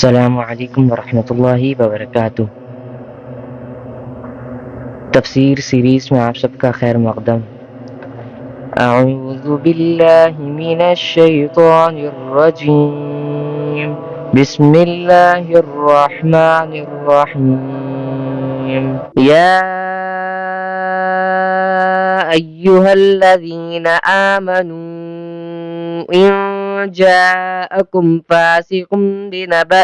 السلام علیکم ورحمۃ اللہ وبرکاتہ۔ تفسیر سیریز میں آپ سب کا خیر مقدم۔ اعوذ باللہ من الشیطان الرجیم، بسم اللہ الرحمن الرحیم۔ یا ایہا الذین آمنوا ان جاءکم فاسق بنبأ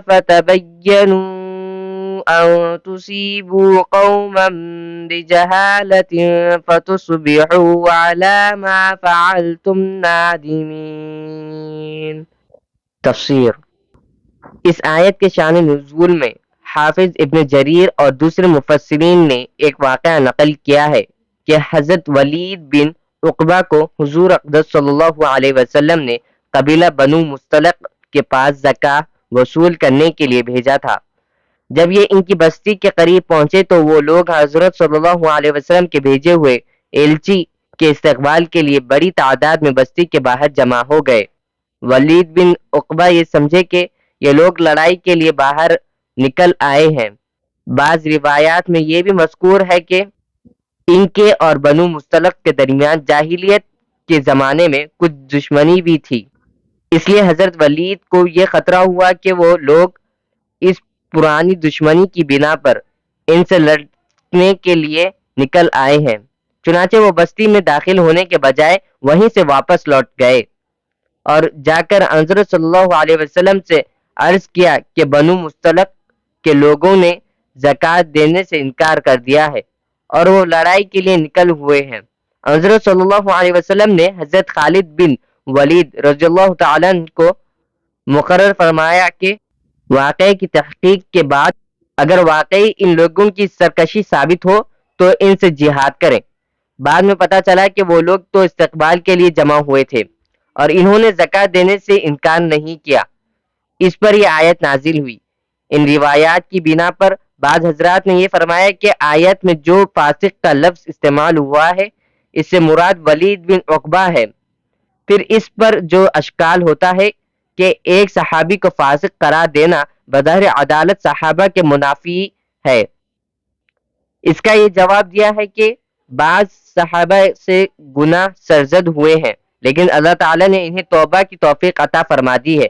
فتبینوا أن تصيبوا قوما بجهالة فتصبحوا على ما فعلتم نادمين۔ تفسیر۔ اس آیت کے شان نزول میں حافظ ابن جریر اور دوسرے مفسرین نے ایک واقعہ نقل کیا ہے کہ حضرت ولید بن عقبہ کو حضور اقدس صلی اللہ علیہ وسلم نے قبیلہ بنو مستلق کے پاس زکوٰۃ وصول کرنے کے لیے بھیجا تھا۔ جب یہ ان کی بستی کے قریب پہنچے تو وہ لوگ حضرت صلی اللہ علیہ وسلم کے بھیجے ہوئے ایلچی کے استقبال کے لیے بڑی تعداد میں بستی کے باہر جمع ہو گئے۔ ولید بن عقبہ یہ سمجھے کہ یہ لوگ لڑائی کے لیے باہر نکل آئے ہیں۔ بعض روایات میں یہ بھی مذکور ہے کہ ان کے اور بنو مستلق کے درمیان جاہلیت کے زمانے میں کچھ دشمنی بھی تھی، اس لیے حضرت ولید کو یہ خطرہ ہوا کہ وہ لوگ اس پرانی دشمنی کی بنا پر ان سے لڑنے کے لیے نکل آئے ہیں۔ چنانچہ وہ بستی میں داخل ہونے کے بجائے وہیں سے واپس لوٹ گئے اور جا کر حضرت صلی اللہ علیہ وسلم سے عرض کیا کہ بنو مستلق کے لوگوں نے زکوٰۃ دینے سے انکار کر دیا ہے اور وہ لڑائی کے لیے نکل ہوئے ہیں۔ حضرت صلی اللہ علیہ وسلم نے حضرت خالد بن ولید رضی اللہ تعالیٰ عنہ کو مقرر فرمایا کہ واقعے کی تحقیق کے بعد اگر واقعی ان لوگوں کی سرکشی ثابت ہو تو ان سے جہاد کریں۔ بعد میں پتہ چلا کہ وہ لوگ تو استقبال کے لیے جمع ہوئے تھے اور انہوں نے زکوٰۃ دینے سے انکار نہیں کیا۔ اس پر یہ آیت نازل ہوئی۔ ان روایات کی بنا پر بعض حضرات نے یہ فرمایا کہ آیت میں جو فاسق کا لفظ استعمال ہوا ہے اس سے مراد ولید بن عقبہ ہے۔ پھر اس پر جو اشکال ہوتا ہے کہ ایک صحابی کو فاسق قرار دینا بظاہر عدالت صحابہ کے منافی ہے۔ اس کا یہ جواب دیا ہے کہ بعض صحابہ سے گناہ سرزد ہوئے ہیں لیکن اللہ تعالیٰ نے انہیں توبہ کی توفیق عطا فرما دی ہے،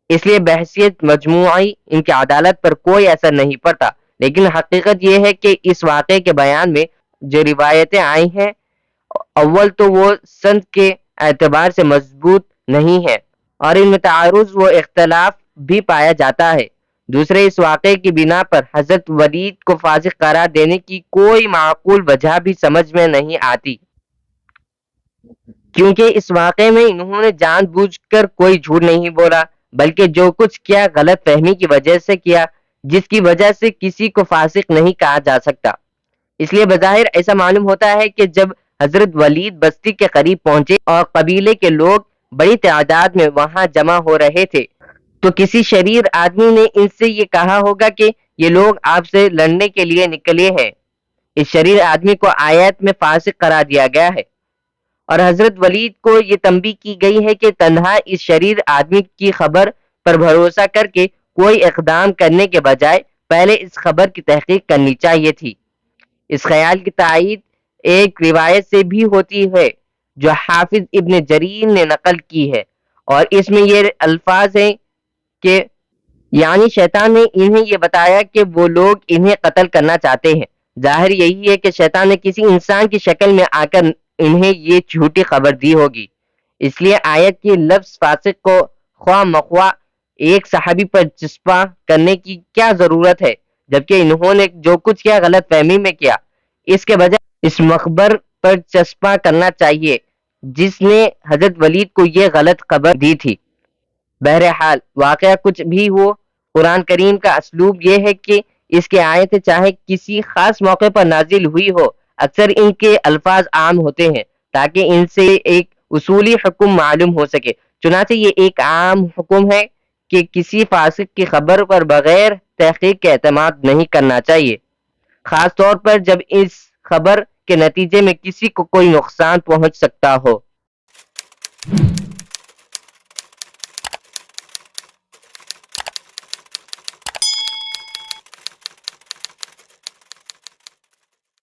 اس لیے بحیثیت مجموعی ان کی عدالت پر کوئی اثر نہیں پڑتا۔ لیکن حقیقت یہ ہے کہ اس واقعے کے بیان میں جو روایتیں آئی ہیں، اول تو وہ سند کے اعتبار سے مضبوط نہیں ہے اور ان میں تعارض و اختلاف بھی پایا جاتا ہے۔ دوسرے اس واقعے کی بنا پر حضرت ولید کو فاسق قرار دینے کی کوئی معقول وجہ بھی سمجھ میں نہیں آتی، کیونکہ اس واقعے میں انہوں نے جان بوجھ کر کوئی جھوٹ نہیں بولا بلکہ جو کچھ کیا غلط فہمی کی وجہ سے کیا، جس کی وجہ سے کسی کو فاسق نہیں کہا جا سکتا۔ اس لیے بظاہر ایسا معلوم ہوتا ہے کہ جب حضرت ولید بستی کے قریب پہنچے اور قبیلے کے لوگ بڑی تعداد میں وہاں جمع ہو رہے تھے تو کسی شریر آدمی نے ان سے یہ کہا ہوگا کہ یہ لوگ آپ سے لڑنے کے لیے نکلے ہیں۔ اس شریر آدمی کو آیت میں فاسق قرار دیا گیا ہے اور حضرت ولید کو یہ تنبیہ کی گئی ہے کہ تنہا اس شریر آدمی کی خبر پر بھروسہ کر کے کوئی اقدام کرنے کے بجائے پہلے اس خبر کی تحقیق کرنی چاہیے تھی۔ اس خیال کی تائید ایک روایت سے بھی ہوتی ہے جو حافظ ابن جریر نے نقل کی ہے اور اس میں یہ الفاظ ہیں کہ یعنی شیطان نے انہیں یہ بتایا کہ وہ لوگ انہیں قتل کرنا چاہتے ہیں۔ ظاہر یہی ہے کہ شیطان نے کسی انسان کی شکل میں آ کر انہیں یہ جھوٹی خبر دی ہوگی۔ اس لیے آیت کی لفظ فاسق کو خواہ مخواہ ایک صحابی پر چسپاں کرنے کی کیا ضرورت ہے، جبکہ انہوں نے جو کچھ کیا غلط فہمی میں کیا۔ اس کے بجائے اس مخبر پر چسپاں کرنا چاہیے جس نے حضرت ولید کو یہ غلط خبر دی تھی۔ بہرحال واقعہ کچھ بھی ہو، قرآن کریم کا اسلوب یہ ہے کہ اس کی آیتیں چاہے کسی خاص موقع پر نازل ہوئی ہو، اکثر ان کے الفاظ عام ہوتے ہیں تاکہ ان سے ایک اصولی حکم معلوم ہو سکے۔ چنانچہ یہ ایک عام حکم ہے کہ کسی فاسق کی خبر پر بغیر تحقیق کے اعتماد نہیں کرنا چاہیے، خاص طور پر جب اس خبر کے نتیجے میں کسی کو کوئی نقصان پہنچ سکتا ہو۔